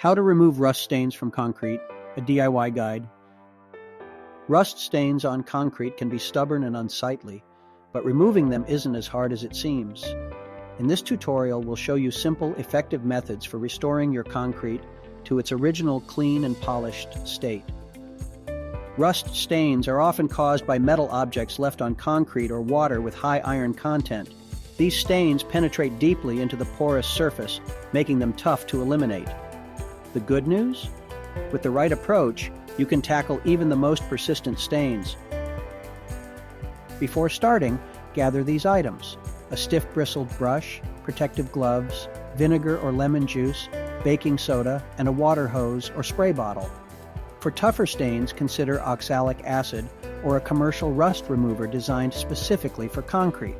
How to remove rust stains from concrete, a DIY guide. Rust stains on concrete can be stubborn and unsightly, but removing them isn't as hard as it seems. In this tutorial, we'll show you simple, effective methods for restoring your concrete to its original clean and polished state. Rust stains are often caused by metal objects left on concrete or water with high iron content. These stains penetrate deeply into the porous surface, making them tough to eliminate. The good news? With the right approach, you can tackle even the most persistent stains. Before starting, gather these items: a stiff bristled brush, protective gloves, vinegar or lemon juice, baking soda, and a water hose or spray bottle. For tougher stains, consider oxalic acid or a commercial rust remover designed specifically for concrete.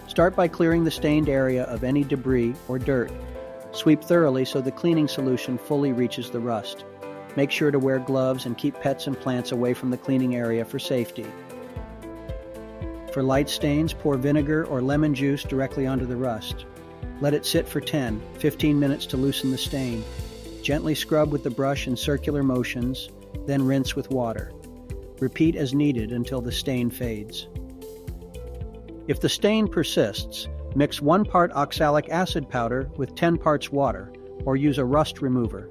Start by clearing the stained area of any debris or dirt. Sweep thoroughly so the cleaning solution fully reaches the rust. Make sure to wear gloves and keep pets and plants away from the cleaning area for safety. For light stains, pour vinegar or lemon juice directly onto the rust. Let it sit for 10-15 minutes to loosen the stain. Gently scrub with the brush in circular motions, then rinse with water. Repeat as needed until the stain fades. If the stain persists, mix 1 part oxalic acid powder with 10 parts water, or use a rust remover.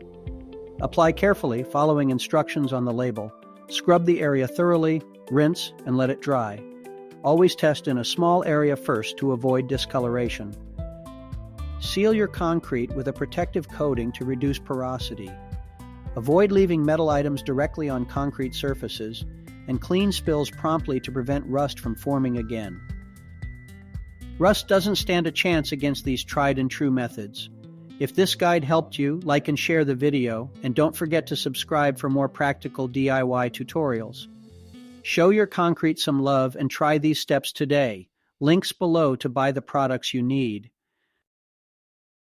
Apply carefully, following instructions on the label. Scrub the area thoroughly, rinse, and let it dry. Always test in a small area first to avoid discoloration. Seal your concrete with a protective coating to reduce porosity. Avoid leaving metal items directly on concrete surfaces, and clean spills promptly to prevent rust from forming again. Rust doesn't stand a chance against these tried and true methods. If this guide helped you, like and share the video, and don't forget to subscribe for more practical DIY tutorials. Show your concrete some love and try these steps today. Links below to buy the products you need.